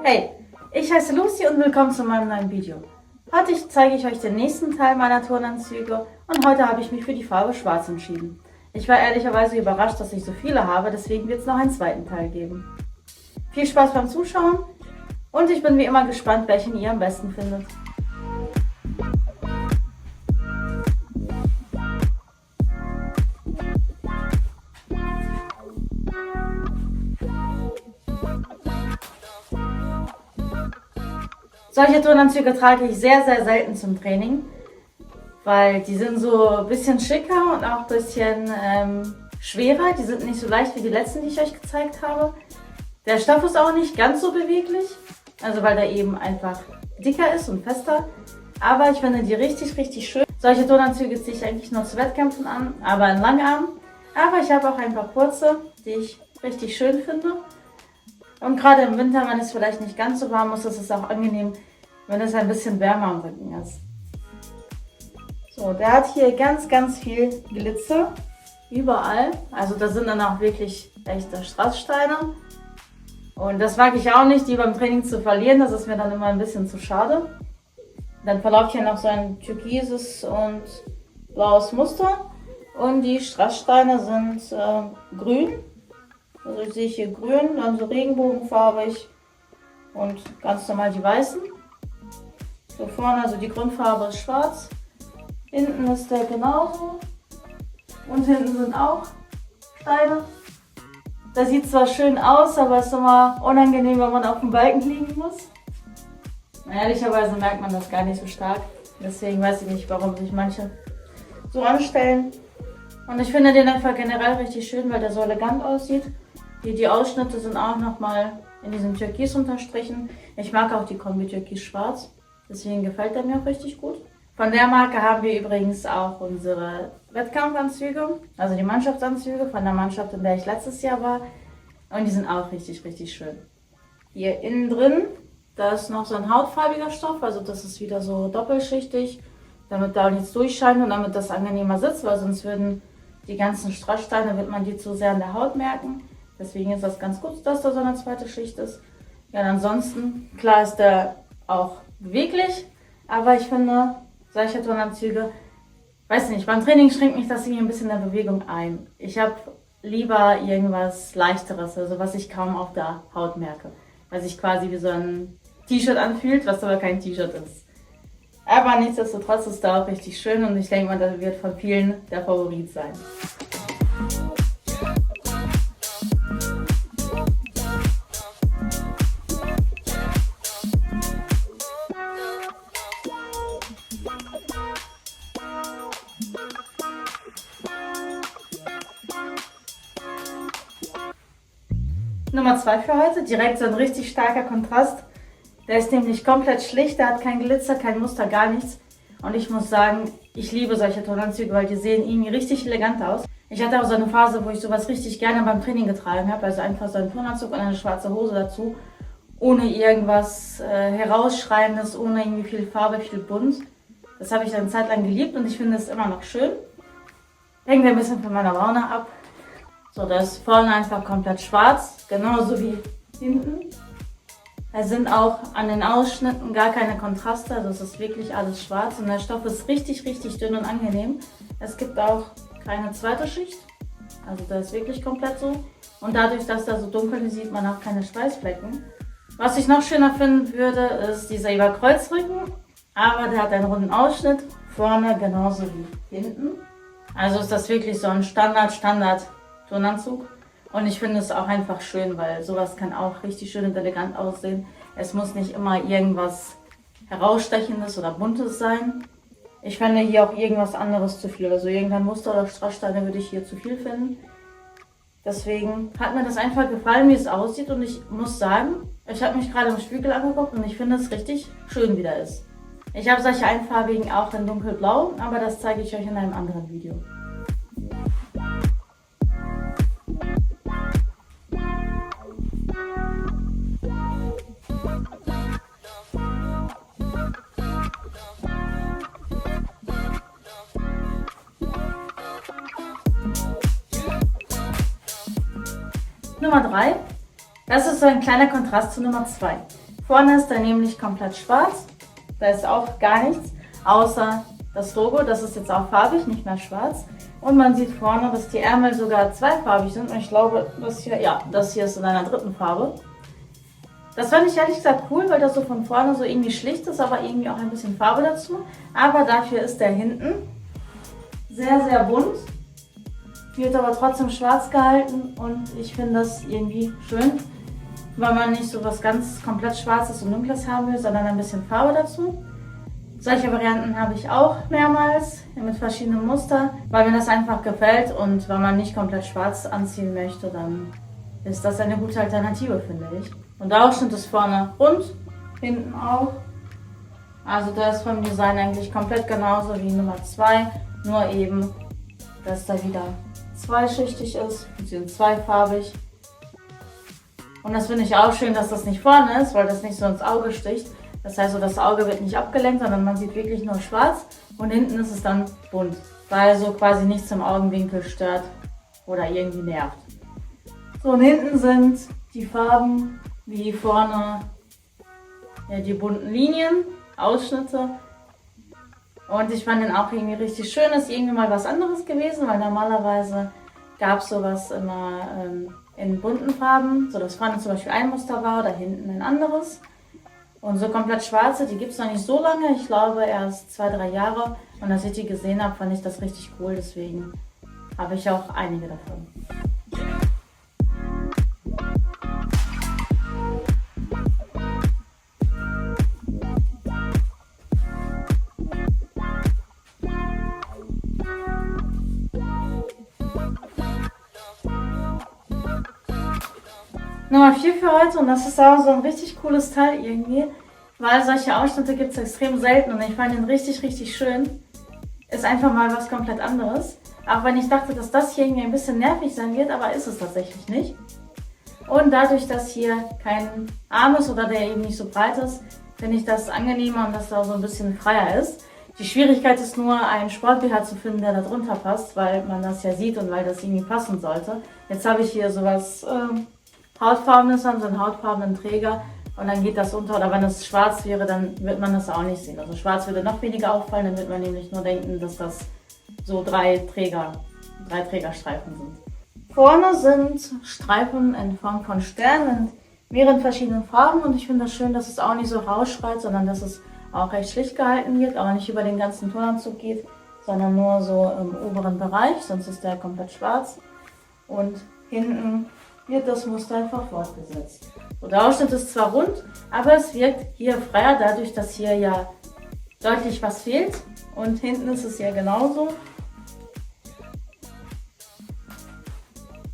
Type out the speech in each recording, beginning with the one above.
Hey, ich heiße Lucy und willkommen zu meinem neuen Video. Heute zeige ich euch den nächsten Teil meiner Turnanzüge und heute habe ich mich für die Farbe Schwarz entschieden. Ich war ehrlicherweise überrascht, dass ich so viele habe, deswegen wird es noch einen zweiten Teil geben. Viel Spaß beim Zuschauen und ich bin wie immer gespannt, welchen ihr am besten findet. Solche Turnanzüge trage ich sehr, sehr selten zum Training, weil die sind so ein bisschen schicker und auch ein bisschen schwerer. Die sind nicht so leicht wie die letzten, die ich euch gezeigt habe. Der Stoff ist auch nicht ganz so beweglich, also weil der eben einfach dicker ist und fester. Aber ich finde die richtig, richtig schön. Solche Turnanzüge ziehe ich eigentlich nur zu Wettkämpfen an, aber in Langarm. Aber ich habe auch ein paar kurze, die ich richtig schön finde. Und gerade im Winter, wenn es vielleicht nicht ganz so warm ist, ist es auch angenehm, wenn es ein bisschen wärmer am Rücken ist. So, der hat hier ganz, ganz viel Glitzer, überall. Also da sind dann auch wirklich echte Strasssteine. Und das mag ich auch nicht, die beim Training zu verlieren, das ist mir dann immer ein bisschen zu schade. Dann verläuft hier noch so ein türkises und blaues Muster. Und die Strasssteine sind grün. Also ich sehe hier grün, dann so regenbogenfarbig und ganz normal die weißen. So vorne, also die Grundfarbe ist schwarz. Hinten ist der genauso. Und hinten sind auch Steine. Das sieht zwar schön aus, aber es ist immer unangenehm, wenn man auf dem Balken liegen muss. Ehrlicherweise merkt man das gar nicht so stark. Deswegen weiß ich nicht, warum sich manche so anstellen. Und ich finde den einfach generell richtig schön, weil der so elegant aussieht. Die Ausschnitte sind auch nochmal in diesem Türkis unterstrichen. Ich mag auch die Kombi Türkis Schwarz, deswegen gefällt der mir auch richtig gut. Von der Marke haben wir übrigens auch unsere Wettkampfanzüge, also die Mannschaftsanzüge von der Mannschaft, in der ich letztes Jahr war. Und die sind auch richtig, richtig schön. Hier innen drin, da ist noch so ein hautfarbiger Stoff, also das ist wieder so doppelschichtig, damit da nichts durchscheint und damit das angenehmer sitzt, weil sonst würden die ganzen Strasssteine, wird man die zu sehr an der Haut merken. Deswegen ist das ganz gut, dass da so eine zweite Schicht ist. Ja, und ansonsten, klar ist der auch beweglich, aber ich finde, solche Turnanzüge, weiß nicht, beim Training schränkt mich das irgendwie ein bisschen in der Bewegung ein. Ich habe lieber irgendwas Leichteres, also was ich kaum auf der Haut merke. Was sich quasi wie so ein T-Shirt anfühlt, was aber kein T-Shirt ist. Aber nichtsdestotrotz ist der auch richtig schön und ich denke mal, das wird von vielen der Favorit sein. Nummer 2 für heute, direkt so ein richtig starker Kontrast. Der ist nämlich komplett schlicht, der hat kein Glitzer, kein Muster, gar nichts. Und ich muss sagen, ich liebe solche Turnanzüge, weil die sehen irgendwie richtig elegant aus. Ich hatte auch so eine Phase, wo ich sowas richtig gerne beim Training getragen habe. Also einfach so einen Turnanzug und eine schwarze Hose dazu. Ohne irgendwas Herausschreiendes, ohne irgendwie viel Farbe, viel bunt. Das habe ich eine Zeit lang geliebt und ich finde es immer noch schön. Hängt ein bisschen von meiner Laune ab. So, der ist vorne einfach komplett schwarz, genauso wie hinten. Da sind auch an den Ausschnitten gar keine Kontraste, also es ist wirklich alles schwarz und der Stoff ist richtig, richtig dünn und angenehm. Es gibt auch keine zweite Schicht, also der ist wirklich komplett so. Und dadurch, dass der so dunkel ist, sieht man auch keine Schweißflecken. Was ich noch schöner finden würde, ist dieser Überkreuzrücken, aber der hat einen runden Ausschnitt, vorne genauso wie hinten. Also ist das wirklich so ein Standard-Turnanzug. Und ich finde es auch einfach schön, weil sowas kann auch richtig schön und elegant aussehen. Es muss nicht immer irgendwas Herausstechendes oder Buntes sein. Ich fände hier auch irgendwas anderes zu viel. Also irgendein Muster oder Strasssteine würde ich hier zu viel finden. Deswegen hat mir das einfach gefallen, wie es aussieht. Und ich muss sagen, ich habe mich gerade im Spiegel angeguckt und ich finde es richtig schön, wie der ist. Ich habe solche einfarbigen auch in dunkelblau, aber das zeige ich euch in einem anderen Video. Nummer 3. Das ist so ein kleiner Kontrast zu Nummer 2. Vorne ist er nämlich komplett schwarz. Da ist auch gar nichts, außer das Logo. Das ist jetzt auch farbig, nicht mehr schwarz. Und man sieht vorne, dass die Ärmel sogar zweifarbig sind. Und ich glaube, das hier ist in einer dritten Farbe. Das fand ich ehrlich gesagt cool, weil das so von vorne so irgendwie schlicht ist, aber irgendwie auch ein bisschen Farbe dazu. Aber dafür ist der hinten sehr, sehr bunt. Wird aber trotzdem schwarz gehalten und ich finde das irgendwie schön, weil man nicht so was ganz komplett Schwarzes und Dunkles haben will, sondern ein bisschen Farbe dazu. Solche Varianten habe ich auch mehrmals mit verschiedenen Mustern, weil mir das einfach gefällt und wenn man nicht komplett schwarz anziehen möchte, dann ist das eine gute Alternative, finde ich. Und der Ausschnitt ist vorne rund, hinten auch. Also der ist vom Design eigentlich komplett genauso wie Nummer 2, nur eben, dass da wieder zweischichtig ist, beziehungsweise zweifarbig. Und das finde ich auch schön, dass das nicht vorne ist, weil das nicht so ins Auge sticht. Das heißt, so das Auge wird nicht abgelenkt, sondern man sieht wirklich nur schwarz und hinten ist es dann bunt, weil so quasi nichts im Augenwinkel stört oder irgendwie nervt. So, und hinten sind die Farben wie vorne, ja, die bunten Linien, Ausschnitte. Und ich fand den auch irgendwie richtig schön. Ist irgendwie mal was anderes gewesen, weil normalerweise gab es sowas immer in bunten Farben, so dass vorne zum Beispiel ein Muster war oder hinten ein anderes. Und so komplett schwarze, die gibt es noch nicht so lange, ich glaube erst 2-3 Jahre. Und als ich die gesehen habe, fand ich das richtig cool, deswegen habe ich auch einige davon. Nummer 4 für heute, und das ist auch so ein richtig cooles Teil irgendwie, weil solche Ausschnitte gibt es extrem selten und ich fand ihn richtig, richtig schön. Ist einfach mal was komplett anderes. Auch wenn ich dachte, dass das hier irgendwie ein bisschen nervig sein wird, aber ist es tatsächlich nicht. Und dadurch, dass hier kein Arm ist oder der eben nicht so breit ist, finde ich das angenehmer und dass da so ein bisschen freier ist. Die Schwierigkeit ist nur, einen Sport-BH zu finden, der da drunter passt, weil man das ja sieht und weil das irgendwie passen sollte. Jetzt habe ich hier sowas Hautfarbenes, so einen hautfarbenen Träger und dann geht das unter. Oder wenn es schwarz wäre, dann wird man das auch nicht sehen. Also schwarz würde noch weniger auffallen, dann wird man nämlich nur denken, dass das so drei Trägerstreifen sind. Vorne sind Streifen in Form von Sternen in mehreren verschiedenen Farben und ich finde das schön, dass es auch nicht so rausschreit, sondern dass es auch recht schlicht gehalten wird, aber nicht über den ganzen Turnanzug geht, sondern nur so im oberen Bereich, sonst ist der komplett schwarz. Und hinten wird das Muster einfach fortgesetzt. So, der Ausschnitt ist zwar rund, aber es wirkt hier freier, dadurch, dass hier ja deutlich was fehlt. Und hinten ist es ja genauso.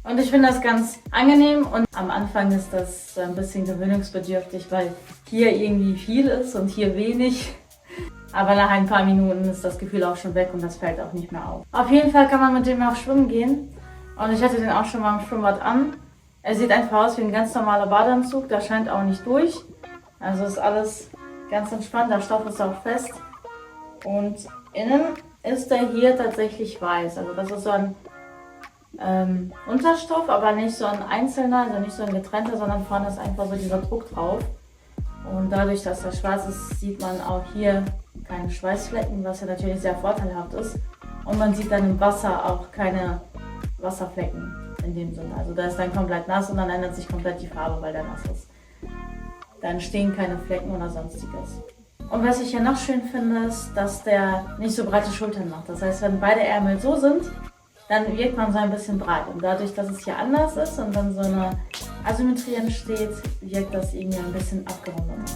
Und ich finde das ganz angenehm und am Anfang ist das ein bisschen gewöhnungsbedürftig, weil hier irgendwie viel ist und hier wenig. Aber nach ein paar Minuten ist das Gefühl auch schon weg und das fällt auch nicht mehr auf. Auf jeden Fall kann man mit dem auch schwimmen gehen. Und ich hatte den auch schon mal im Schwimmbad an. Er sieht einfach aus wie ein ganz normaler Badeanzug, der scheint auch nicht durch. Also ist alles ganz entspannt, der Stoff ist auch fest. Und innen ist er hier tatsächlich weiß. Also das ist so ein Unterstoff, aber nicht so ein einzelner, also nicht so ein getrennter, sondern vorne ist einfach so dieser Druck drauf. Und dadurch, dass er schwarz ist, sieht man auch hier keine Schweißflecken, was ja natürlich sehr vorteilhaft ist. Und man sieht dann im Wasser auch keine Wasserflecken in dem Sinne. Also da ist dann komplett nass und dann ändert sich komplett die Farbe, weil der nass ist. Da entstehen keine Flecken oder sonstiges. Und was ich hier noch schön finde, ist, dass der nicht so breite Schultern macht. Das heißt, wenn beide Ärmel so sind, dann wirkt man so ein bisschen breit. Und dadurch, dass es hier anders ist und dann so eine Asymmetrie entsteht, wirkt das irgendwie ein bisschen abgerundet.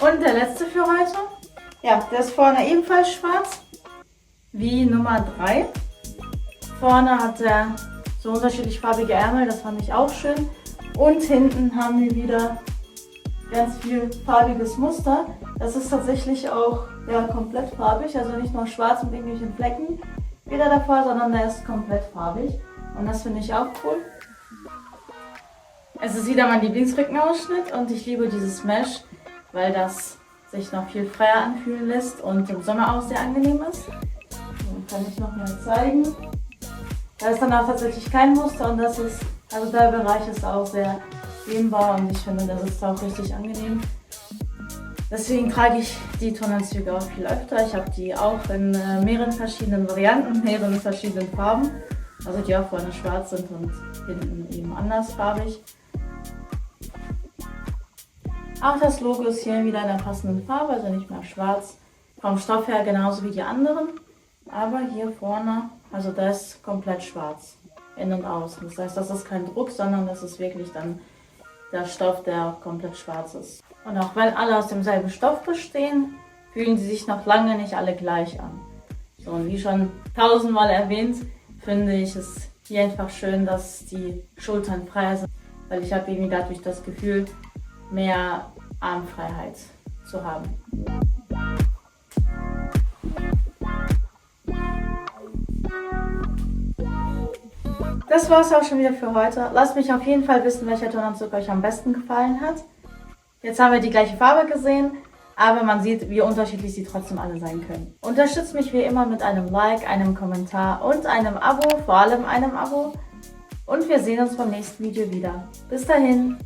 Und der letzte für heute, ja, der ist vorne ebenfalls schwarz, wie Nummer 3. Vorne hat er so unterschiedlich farbige Ärmel, das fand ich auch schön. Und hinten haben wir wieder ganz viel farbiges Muster. Das ist tatsächlich auch ja, komplett farbig, also nicht nur schwarz mit irgendwelchen Flecken wieder der Fall, sondern der ist komplett farbig. Und das finde ich auch cool. Es ist wieder mein Lieblingsrückenausschnitt und ich liebe dieses Mesh, weil das sich noch viel freier anfühlen lässt und im Sommer auch sehr angenehm ist. Den kann ich noch mal zeigen. Da ist dann auch tatsächlich kein Muster und das ist, also der Bereich ist auch sehr dehnbar und ich finde, das ist auch richtig angenehm. Deswegen trage ich die Turnanzüge auch viel öfter. Ich habe die auch in mehreren verschiedenen Varianten, mehreren verschiedenen Farben. Also die auch vorne schwarz sind und hinten eben andersfarbig. Auch das Logo ist hier wieder in der passenden Farbe, also nicht mehr schwarz. Vom Stoff her genauso wie die anderen. Aber hier vorne, also das ist komplett schwarz. Innen und außen. Das heißt, das ist kein Druck, sondern das ist wirklich dann der Stoff, der komplett schwarz ist. Und auch wenn alle aus demselben Stoff bestehen, fühlen sie sich noch lange nicht alle gleich an. So, und wie schon tausendmal erwähnt, finde ich es hier einfach schön, dass die Schultern frei sind. Weil ich habe irgendwie dadurch das Gefühl, mehr Armfreiheit zu haben. Das war es auch schon wieder für heute. Lasst mich auf jeden Fall wissen, welcher Turnanzug euch am besten gefallen hat. Jetzt haben wir die gleiche Farbe gesehen, aber man sieht, wie unterschiedlich sie trotzdem alle sein können. Unterstützt mich wie immer mit einem Like, einem Kommentar und einem Abo, vor allem einem Abo. Und wir sehen uns beim nächsten Video wieder. Bis dahin!